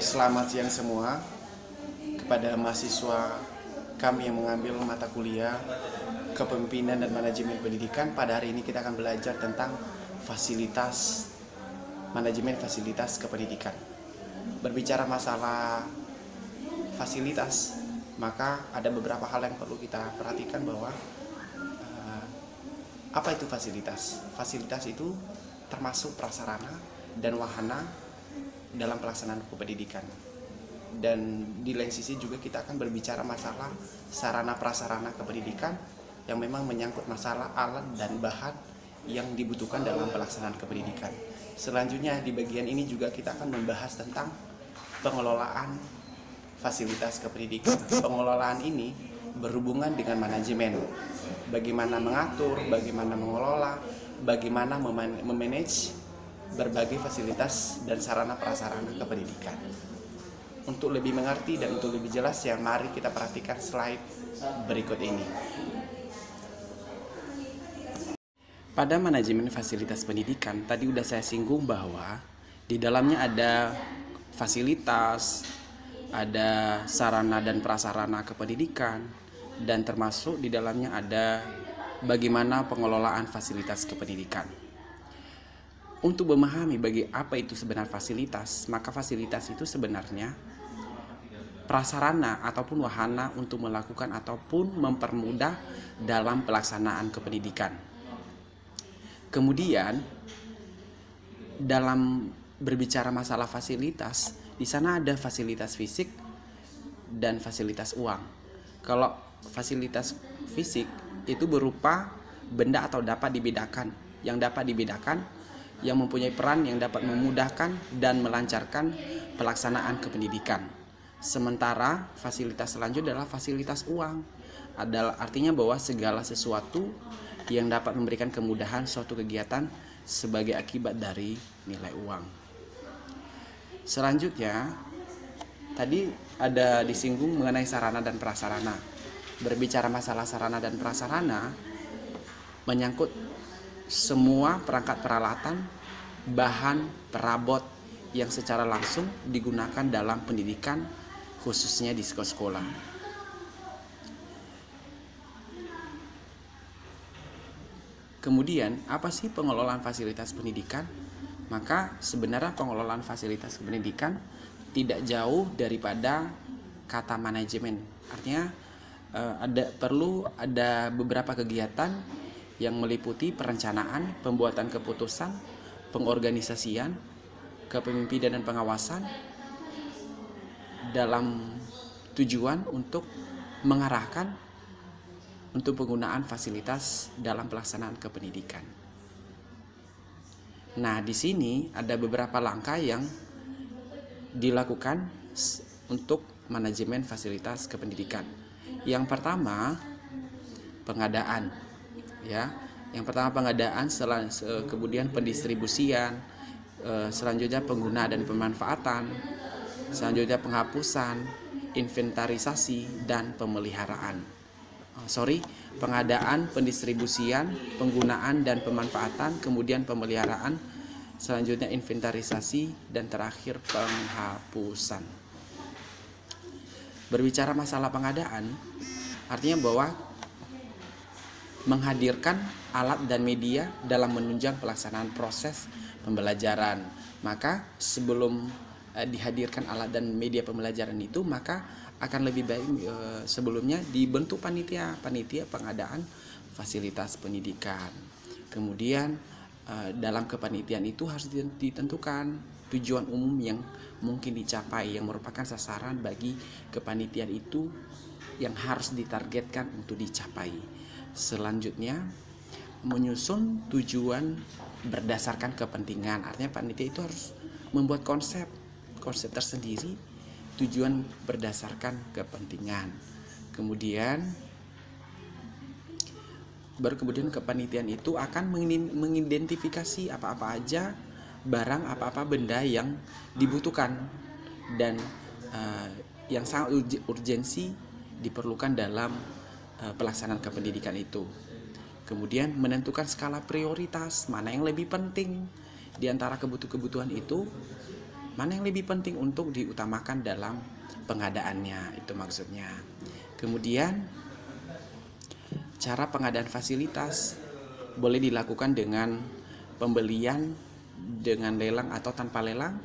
Selamat siang semua kepada mahasiswa kami yang mengambil mata kuliah Kepemimpinan dan Manajemen Pendidikan. Pada hari ini kita akan belajar tentang fasilitas manajemen fasilitas kependidikan. Berbicara masalah fasilitas, maka ada beberapa hal yang perlu kita perhatikan bahwa apa itu fasilitas? Fasilitas itu termasuk prasarana dan wahana dalam pelaksanaan kependidikan. Dan di lain sisi juga kita akan berbicara masalah sarana prasarana kependidikan yang memang menyangkut masalah alat dan bahan yang dibutuhkan dalam pelaksanaan kependidikan. Selanjutnya di bagian ini juga kita akan membahas tentang pengelolaan fasilitas kependidikan. Pengelolaan ini berhubungan dengan manajemen. Bagaimana mengatur, bagaimana mengelola, bagaimana memanage berbagai fasilitas dan sarana prasarana kependidikan. Untuk lebih mengerti dan untuk lebih jelas, ya mari kita perhatikan slide berikut ini. Pada manajemen fasilitas pendidikan, tadi udah saya singgung bahwa di dalamnya ada fasilitas, ada sarana dan prasarana kependidikan, dan termasuk di dalamnya ada bagaimana pengelolaan fasilitas kependidikan. Untuk memahami bagi apa itu sebenarnya fasilitas, maka fasilitas itu sebenarnya prasarana ataupun wahana untuk melakukan ataupun mempermudah dalam pelaksanaan kependidikan. Kemudian dalam berbicara masalah fasilitas, di sana ada fasilitas fisik dan fasilitas uang. Kalau fasilitas fisik itu berupa benda atau dapat dibedakan, yang mempunyai peran yang dapat memudahkan dan melancarkan pelaksanaan kependidikan. Sementara fasilitas selanjutnya adalah fasilitas uang. Artinya bahwa segala sesuatu yang dapat memberikan kemudahan suatu kegiatan sebagai akibat dari nilai uang. Selanjutnya, tadi ada disinggung mengenai sarana dan prasarana. Berbicara masalah sarana dan prasarana menyangkut semua perangkat peralatan, bahan, perabot yang secara langsung digunakan dalam pendidikan, khususnya di sekolah. Kemudian, apa sih pengelolaan fasilitas pendidikan? Maka sebenarnya pengelolaan fasilitas pendidikan tidak jauh daripada kata manajemen. Artinya perlu ada beberapa kegiatan yang meliputi perencanaan, pembuatan keputusan, pengorganisasian, kepemimpinan dan pengawasan dalam tujuan untuk mengarahkan untuk penggunaan fasilitas dalam pelaksanaan kependidikan. Nah, di sini ada beberapa langkah yang dilakukan untuk manajemen fasilitas kependidikan. Yang pertama, pengadaan. Yang pertama pengadaan, kemudian pendistribusian, selanjutnya penggunaan dan pemanfaatan, selanjutnya penghapusan, inventarisasi dan pemeliharaan. Pengadaan, pendistribusian, penggunaan dan pemanfaatan, kemudian pemeliharaan, selanjutnya inventarisasi dan terakhir penghapusan. Berbicara masalah pengadaan, artinya bahwa menghadirkan alat dan media dalam menunjang pelaksanaan proses pembelajaran. Maka sebelum dihadirkan alat dan media pembelajaran itu, maka akan lebih baik sebelumnya dibentuk panitia pengadaan fasilitas pendidikan. Kemudian dalam kepanitiaan itu harus ditentukan tujuan umum yang mungkin dicapai, yang merupakan sasaran bagi kepanitiaan itu yang harus ditargetkan untuk dicapai. Selanjutnya menyusun tujuan berdasarkan kepentingan. Artinya panitia itu harus membuat konsep tersendiri, tujuan berdasarkan kepentingan. Kemudian kepanitiaan itu akan mengidentifikasi apa-apa aja barang, apa-apa benda yang dibutuhkan dan yang sangat urgensi diperlukan dalam pelaksanaan kependidikan itu. Kemudian menentukan skala prioritas, mana yang lebih penting di antara kebutuhan itu, mana yang lebih penting untuk diutamakan dalam pengadaannya, itu maksudnya. Kemudian cara pengadaan fasilitas boleh dilakukan dengan pembelian dengan lelang atau tanpa lelang,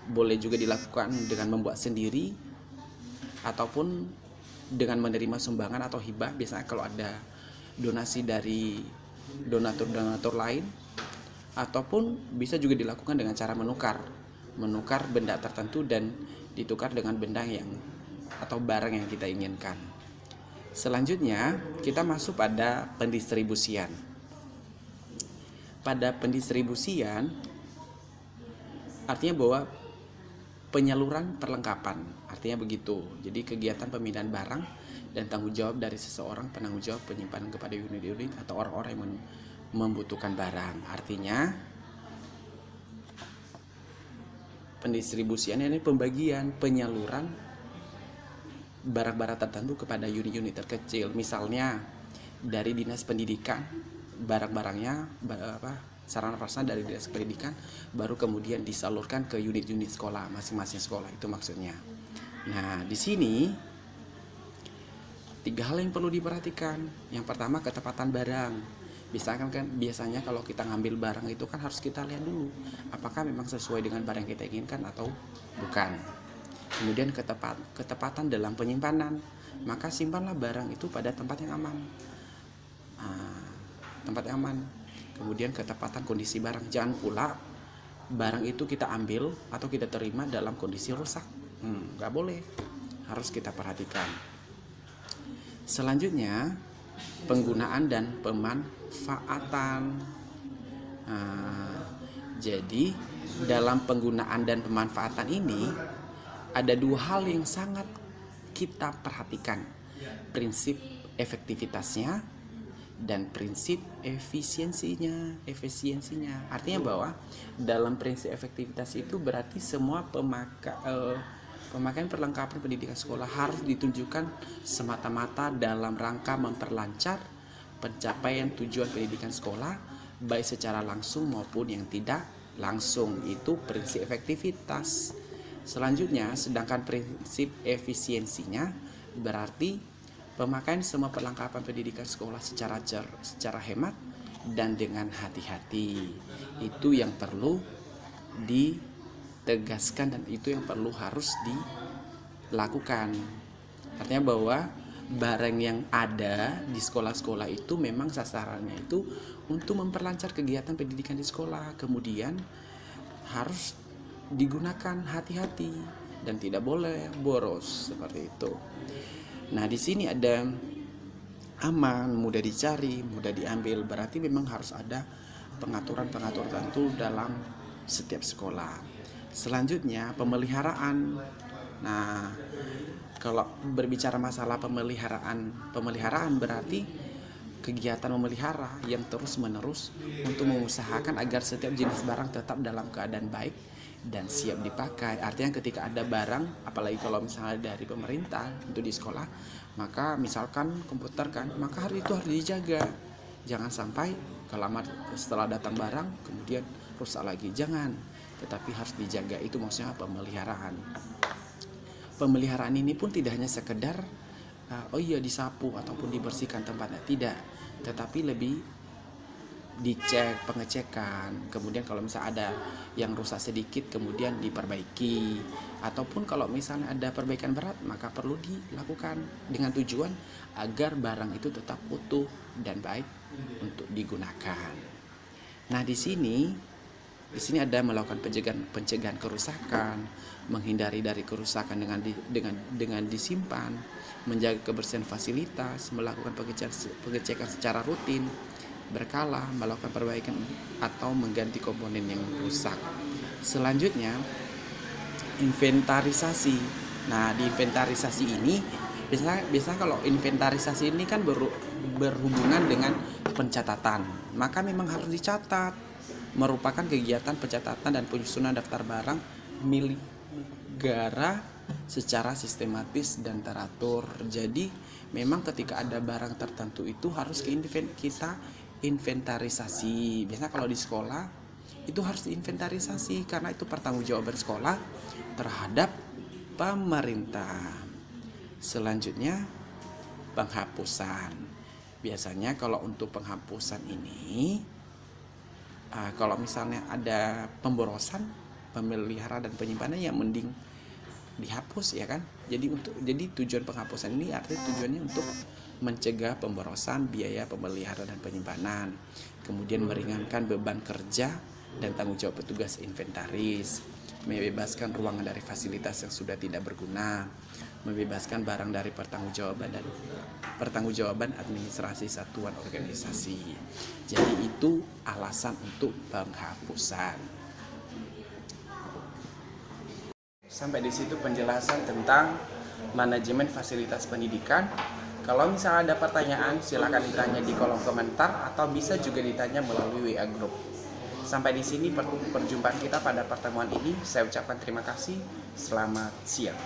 boleh juga dilakukan dengan membuat sendiri ataupun dengan menerima sumbangan atau hibah. Biasanya kalau ada donasi dari donatur-donatur lain, ataupun bisa juga dilakukan dengan cara menukar benda tertentu dan ditukar dengan benda yang atau barang yang kita inginkan. Selanjutnya kita masuk pada pendistribusian. Pada pendistribusian artinya bahwa penyaluran perlengkapan, artinya begitu. Jadi kegiatan pemindahan barang dan tanggung jawab dari seseorang penanggung jawab penyimpanan kepada unit-unit atau orang-orang yang membutuhkan barang. Artinya pendistribusian ini pembagian, penyaluran barang-barang tertentu kepada unit-unit terkecil. Misalnya dari dinas pendidikan, barang-barangnya sarana prasarana dari dinas pendidikan baru kemudian disalurkan ke unit-unit sekolah, masing-masing sekolah, itu maksudnya. Nah, di sini 3 hal yang perlu diperhatikan. Yang pertama, ketepatan barang. Biasanya kalau kita ngambil barang itu kan harus kita lihat dulu apakah memang sesuai dengan barang yang kita inginkan atau bukan. Kemudian ketepatan dalam penyimpanan, maka simpanlah barang itu pada tempat yang aman. Kemudian ketepatan kondisi barang, jangan pula barang itu kita ambil atau kita terima dalam kondisi rusak, nggak boleh, harus kita perhatikan. Selanjutnya penggunaan dan pemanfaatan. Jadi dalam penggunaan dan pemanfaatan ini ada 2 hal yang sangat kita perhatikan, prinsip efektivitasnya dan prinsip efisiensinya. Artinya bahwa dalam prinsip efektivitas itu berarti semua pemakaian perlengkapan pendidikan sekolah harus ditunjukkan semata-mata dalam rangka memperlancar pencapaian tujuan pendidikan sekolah, baik secara langsung maupun yang tidak langsung. Itu prinsip efektivitas. Selanjutnya, sedangkan prinsip efisiensinya berarti pemakaian semua perlengkapan pendidikan sekolah secara hemat dan dengan hati-hati. Itu yang perlu ditegaskan dan itu yang perlu harus dilakukan. Artinya bahwa barang yang ada di sekolah-sekolah itu memang sasarannya itu untuk memperlancar kegiatan pendidikan di sekolah, kemudian harus digunakan hati-hati dan tidak boleh boros seperti itu. Nah, di sini ada aman, mudah dicari, mudah diambil, berarti memang harus ada pengaturan-pengaturan tertentu dalam setiap sekolah. Selanjutnya pemeliharaan. Nah, kalau berbicara masalah pemeliharaan berarti kegiatan memelihara yang terus-menerus untuk mengusahakan agar setiap jenis barang tetap dalam keadaan baik dan siap dipakai. Artinya ketika ada barang, apalagi kalau misalnya dari pemerintah untuk di sekolah, maka misalkan komputer kan, maka itu harus dijaga. Jangan sampai kelamaan setelah datang barang kemudian rusak lagi, jangan. Tetapi harus dijaga, itu maksudnya pemeliharaan. Pemeliharaan ini pun tidak hanya sekedar disapu ataupun dibersihkan tempatnya, tidak, tetapi lebih dicek, pengecekan, kemudian kalau misalnya ada yang rusak sedikit kemudian diperbaiki, ataupun kalau misalnya ada perbaikan berat maka perlu dilakukan dengan tujuan agar barang itu tetap utuh dan baik untuk digunakan. Nah, di sini ada melakukan pencegahan kerusakan, menghindari dari kerusakan dengan disimpan, menjaga kebersihan fasilitas, melakukan pengecekan secara rutin, berkala, melakukan perbaikan atau mengganti komponen yang rusak. Selanjutnya inventarisasi. Nah, di inventarisasi ini biasanya kalau inventarisasi ini kan berhubungan dengan pencatatan, maka memang harus dicatat, merupakan kegiatan pencatatan dan penyusunan daftar barang milik negara secara sistematis dan teratur. Jadi memang ketika ada barang tertentu itu harus kita inventarisasi. Biasanya kalau di sekolah itu harus diinventarisasi karena itu pertanggungjawaban sekolah terhadap pemerintah. Selanjutnya, penghapusan. Biasanya kalau untuk penghapusan ini, kalau misalnya ada pemborosan, pemelihara dan penyimpanan, ya mending dihapus ya kan. Jadi tujuan penghapusan ini artinya tujuannya untuk mencegah pemborosan biaya pemelihara dan penyimpanan, kemudian meringankan beban kerja dan tanggung jawab petugas inventaris, membebaskan ruangan dari fasilitas yang sudah tidak berguna, membebaskan barang dari pertanggungjawaban administrasi satuan organisasi. Jadi itu alasan untuk penghapusan. Sampai di situ penjelasan tentang manajemen fasilitas pendidikan. Kalau misalnya ada pertanyaan, silakan ditanya di kolom komentar atau bisa juga ditanya melalui WA Group. Sampai di sini perjumpaan kita pada pertemuan ini. Saya ucapkan terima kasih. Selamat siang.